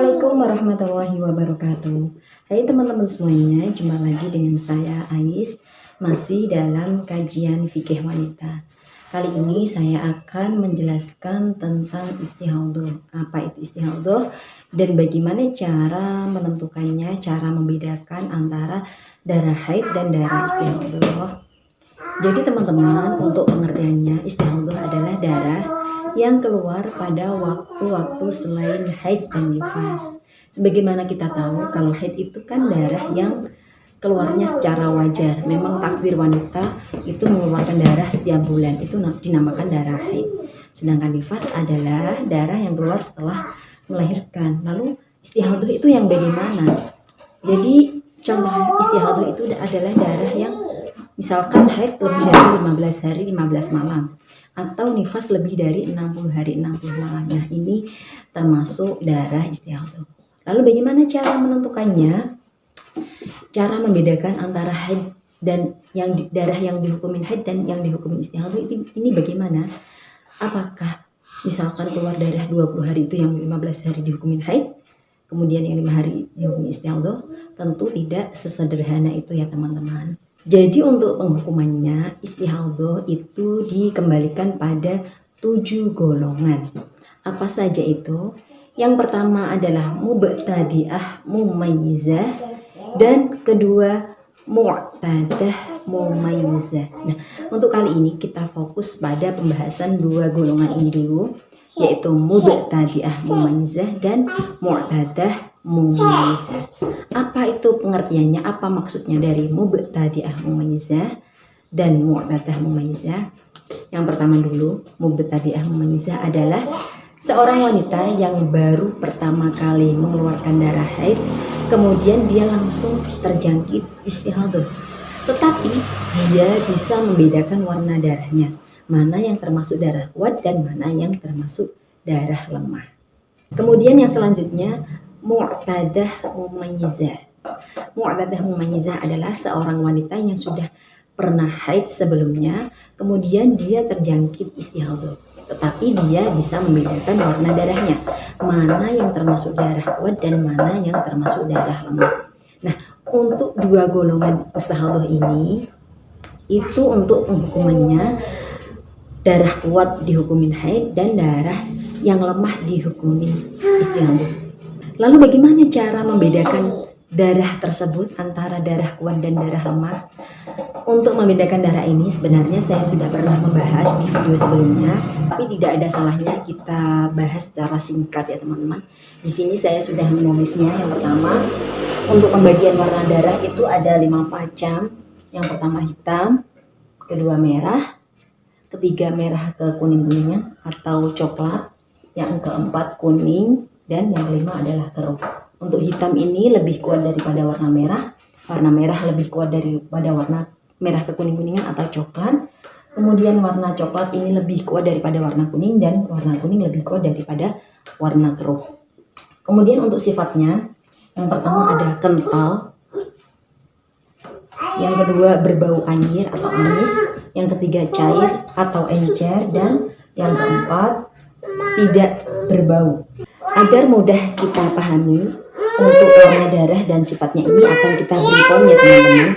Assalamualaikum warahmatullahi wabarakatuh. Hai teman-teman semuanya, jumpa lagi dengan saya Ais, masih dalam kajian fikih wanita. Kali ini saya akan menjelaskan tentang istihadhah. Apa itu istihadhah dan bagaimana cara menentukannya, cara membedakan antara darah haid dan darah istihadhah. Jadi teman-teman, untuk pengertiannya, istihadhah adalah darah yang keluar pada waktu-waktu selain haid dan nifas. Sebagaimana kita tahu, kalau haid itu kan darah yang keluarnya secara wajar. Memang takdir wanita itu mengeluarkan darah setiap bulan, itu dinamakan darah haid. Sedangkan nifas adalah darah yang keluar setelah melahirkan. Lalu istihadhah itu yang bagaimana? Jadi contoh istihadhah itu adalah darah yang misalkan haid lebih dari 15 hari 15 malam atau nifas lebih dari 60 hari 60 malam. Nah, ini termasuk darah istihadhah. Lalu bagaimana cara menentukannya? Cara membedakan antara haid dan darah yang dihukumin haid dan yang dihukumin istihadhah ini bagaimana? Apakah misalkan keluar darah 20 hari itu yang 15 hari dihukumin haid, kemudian yang 5 hari dihukumin istihadhah? Tentu tidak sesederhana itu ya teman-teman. Jadi untuk penghukumannya, istihadhah itu dikembalikan pada 7 golongan. Apa saja itu? Yang pertama adalah mubtadi'ah mumayyizah dan kedua mu'tadah mumayyizah. Nah, untuk kali ini kita fokus pada pembahasan 2 golongan ini dulu, yaitu mubtadi'ah mumayyizah dan mu'tadah mumayyizah. Apa itu pengertiannya? Apa maksudnya dari mubtadi'ah mumayyizah dan mu'tadah mumayyizah? Yang pertama dulu, mubtadi'ah mumayyizah adalah seorang wanita yang baru pertama kali mengeluarkan darah haid, kemudian dia langsung terjangkit istihadhah. Tetapi dia bisa membedakan warna darahnya, mana yang termasuk darah kuat dan mana yang termasuk darah lemah. Kemudian yang selanjutnya, mu'tadah mumayyizah. Mu'tadah mumayyizah adalah seorang wanita yang sudah pernah haid sebelumnya, kemudian dia terjangkit istihadhah. Tetapi dia bisa membedakan warna darahnya, mana yang termasuk darah kuat dan mana yang termasuk darah lemah. Nah, untuk 2 golongan istihadhah ini, itu untuk penghukumannya darah kuat dihukumin haid dan darah yang lemah dihukumin istihadhah. Lalu bagaimana cara membedakan darah tersebut antara darah kuat dan darah lemah? Untuk membedakan darah ini sebenarnya saya sudah pernah membahas di video sebelumnya, tapi tidak ada salahnya kita bahas secara singkat ya teman-teman. Di sini saya sudah menulisnya. Yang pertama, untuk pembagian warna darah itu ada 5 macam. Yang pertama hitam, kedua merah, ketiga merah ke kuning-kuningan atau coklat, yang keempat kuning, dan yang kelima adalah keruh. Untuk hitam ini lebih kuat daripada warna merah lebih kuat daripada warna merah ke kuning-kuningan atau coklat. Kemudian warna coklat ini lebih kuat daripada warna kuning dan warna kuning lebih kuat daripada warna keruh. Kemudian untuk sifatnya, yang pertama ada kental, yang kedua berbau anyir atau amis, yang ketiga cair atau encer, dan yang keempat tidak berbau. Agar mudah kita pahami, untuk warna darah dan sifatnya ini akan kita beri poin ya teman-teman.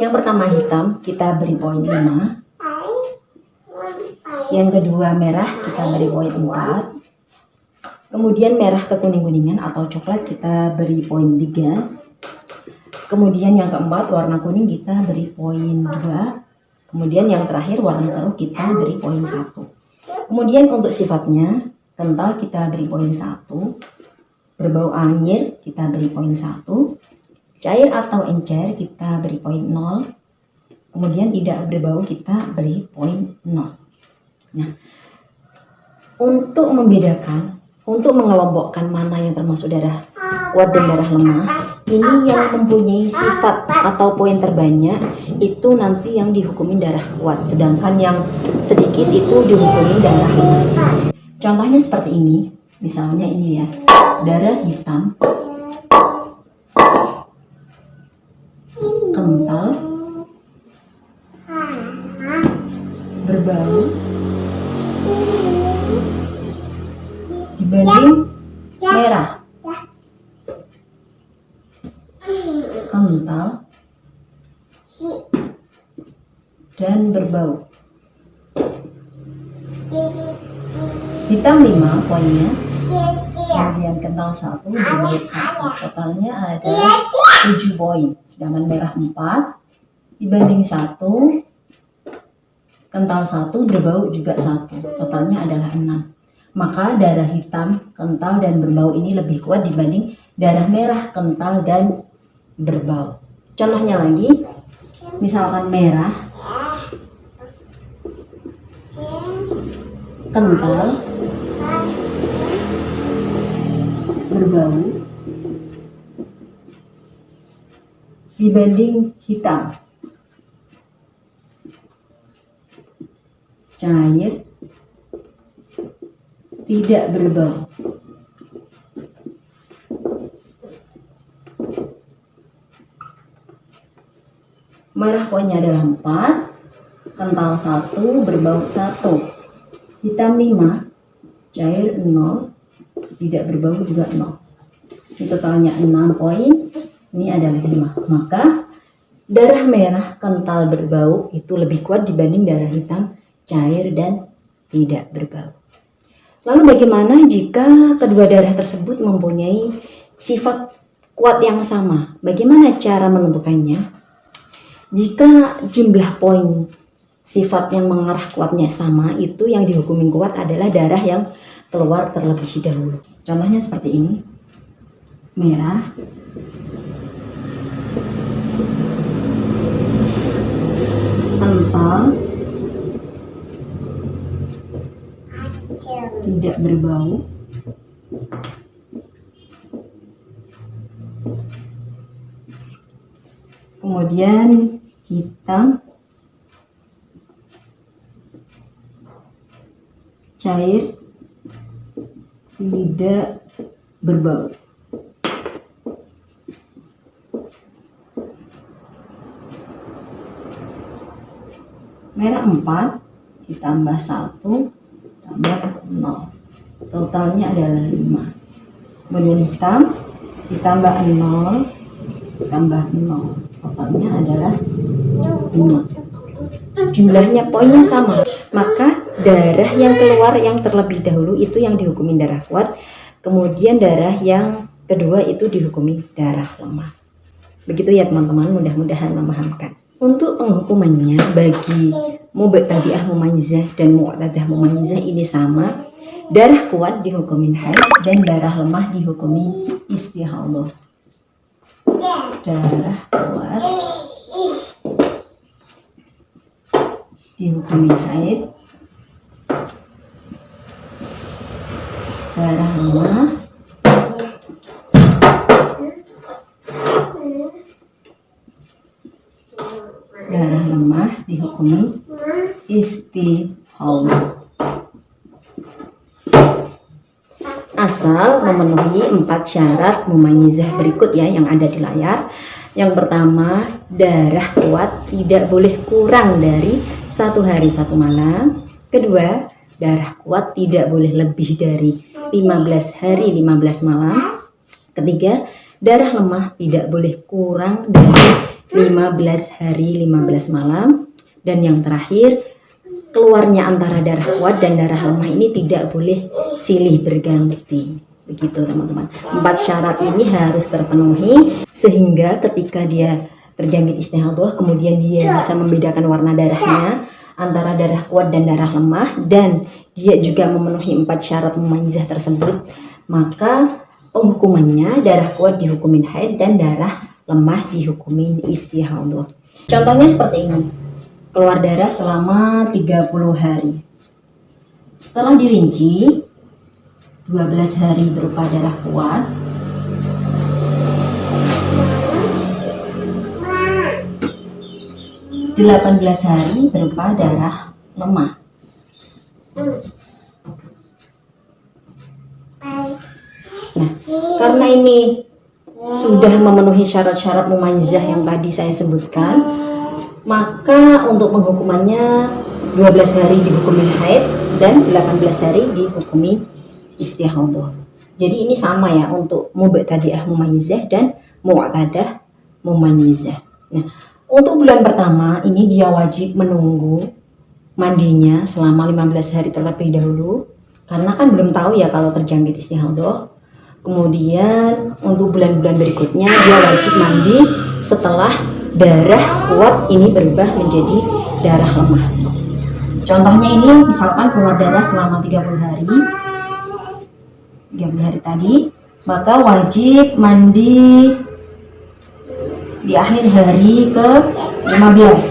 Yang pertama hitam, kita beri poin 5. Yang kedua merah, kita beri poin 4. Kemudian merah ke kuning-kuningan atau coklat kita beri poin 3. Kemudian yang keempat warna kuning kita beri poin 2. Kemudian yang terakhir warna keruh kita beri poin 1. Kemudian untuk sifatnya, kental kita beri poin 1, berbau anyir kita beri poin 1, cair atau encer kita beri poin 0, kemudian tidak berbau kita beri poin 0. Nah, untuk membedakan, untuk mengelompokkan mana yang termasuk darah kuat dan darah lemah, ini yang mempunyai sifat atau poin terbanyak itu nanti yang dihukumin darah kuat, sedangkan yang sedikit itu dihukumin darah lemah. Contohnya seperti ini, misalnya ini ya, darah hitam, kental, berbau, dibanding merah. dan berbau. Hitam 5 poinnya, kemudian kental 1, berbau 1. Totalnya ada 7 poin. Sedangkan merah 4 dibanding 1, kental 1, berbau juga 1. Totalnya adalah 6. Maka darah hitam, kental, dan berbau ini lebih kuat dibanding darah merah, kental, dan berbau. Contohnya lagi, misalkan merah, kental, berbau dibanding hitam, cair, tidak berbau. Merah poinnya adalah 4, kental 1, berbau 1. Hitam 5, cair 0, tidak berbau juga 0. Ini totalnya 6 poin, ini adalah 5. Maka darah merah, kental, berbau itu lebih kuat dibanding darah hitam, cair, dan tidak berbau. Lalu bagaimana jika kedua darah tersebut mempunyai sifat kuat yang sama? Bagaimana cara menentukannya? Jika jumlah poin sifat yang mengarah kuatnya sama, itu yang dihukumin kuat adalah darah yang keluar terlebih dahulu. Contohnya seperti ini. Merah, kental, tidak berbau, kemudian hitam, cair, tidak berbau. Merah 4 ditambah 1 tambah 0, totalnya adalah 5. Kemudian hitam ditambah 0 tambah 0, totalnya adalah 5. Jumlahnya poinnya sama, maka darah yang keluar yang terlebih dahulu itu yang dihukumin darah kuat, kemudian darah yang kedua itu dihukumi darah lemah. Begitu ya teman-teman, mudah-mudahan memahamkan. Untuk penghukumannya bagi mubtadi'ah mumayyizah dan mu'tadah mumayyizah ini sama. Darah kuat dihukumin haid dan darah lemah dihukumin istihadah. Darah kuat dihukumin haid, darah lemah dihukumi istihadah. Asal memenuhi 4 syarat mumayyizah berikut ya yang ada di layar. Yang pertama, darah kuat tidak boleh kurang dari 1 hari 1 malam. Kedua, darah kuat tidak boleh lebih dari 15 hari 15 malam. Ketiga, darah lemah tidak boleh kurang dari 15 hari 15 malam. Dan yang terakhir, keluarnya antara darah kuat dan darah lemah ini tidak boleh silih berganti. Begitu teman-teman. 4 syarat ini harus terpenuhi sehingga ketika dia terjangkit istihadah, kemudian dia bisa membedakan warna darahnya antara darah kuat dan darah lemah, dan dia juga memenuhi 4 syarat mumayyizah tersebut, maka penghukumannya darah kuat dihukumin haid dan darah lemah dihukumin istihadah. Contohnya seperti ini. Keluar darah selama 30 hari. Setelah dirinci, 12 hari berupa darah kuat, 18 hari berupa darah lemah. Nah, karena ini sudah memenuhi syarat-syarat mumayyizah yang tadi saya sebutkan, maka untuk penghukumannya 12 hari dihukumi haid dan 18 hari dihukumi istihadah. Jadi ini sama ya untuk mubtadi'ah mumayyizah dan mu'tadah mumayyizah. Nah, Untuk bulan pertama ini dia wajib menunggu mandinya selama 15 hari terlebih dahulu, karena kan belum tahu ya kalau terjangkit istihadah. Kemudian untuk bulan-bulan berikutnya dia wajib mandi setelah darah kuat ini berubah menjadi darah lemah. Contohnya ini misalkan keluar darah selama 30 hari tadi, maka wajib mandi di akhir hari ke-15.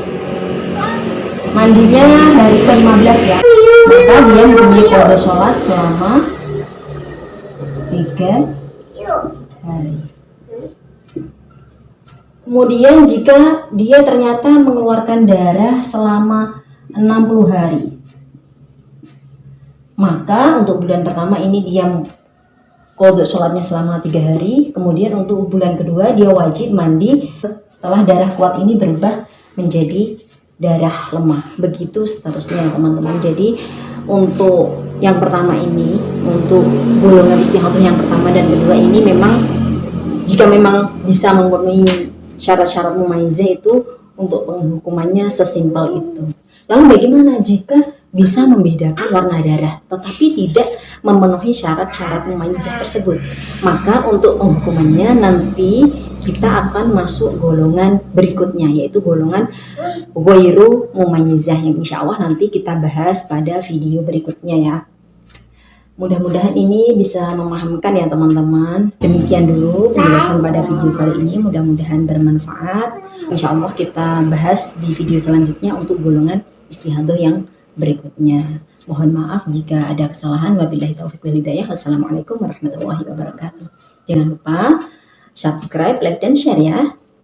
Mandinya hari ke-15 ya. Maka dia mempunyai qada sholat selama 3 hari. Kemudian jika dia ternyata mengeluarkan darah selama 60 hari, maka untuk bulan pertama ini dia qada sholatnya selama 3 hari. Kemudian untuk bulan kedua dia wajib mandi setelah darah kuat ini berubah menjadi darah lemah. Begitu seterusnya teman-teman. Jadi untuk yang pertama ini, untuk golongan istihadah yang pertama dan kedua ini, memang jika memang bisa memenuhi syarat-syarat mumayyizah itu, untuk penghukumannya sesimpel itu. Lalu bagaimana jika bisa membedakan warna darah tetapi tidak memenuhi syarat-syarat mumayyizah tersebut? Maka untuk penghukumannya nanti kita akan masuk golongan berikutnya, yaitu golongan ghairu mumayyizah, yang insya Allah nanti kita bahas pada video berikutnya ya. Mudah-mudahan ini bisa memahamkan ya teman-teman. Demikian dulu penjelasan pada video kali ini, mudah-mudahan bermanfaat. Insya Allah kita bahas di video selanjutnya untuk golongan istihadah yang berikutnya. Mohon maaf jika ada kesalahan. Wabillahi taufiq wal hidayah. Wassalamualaikum warahmatullahi wabarakatuh. Jangan lupa subscribe, like, dan share ya.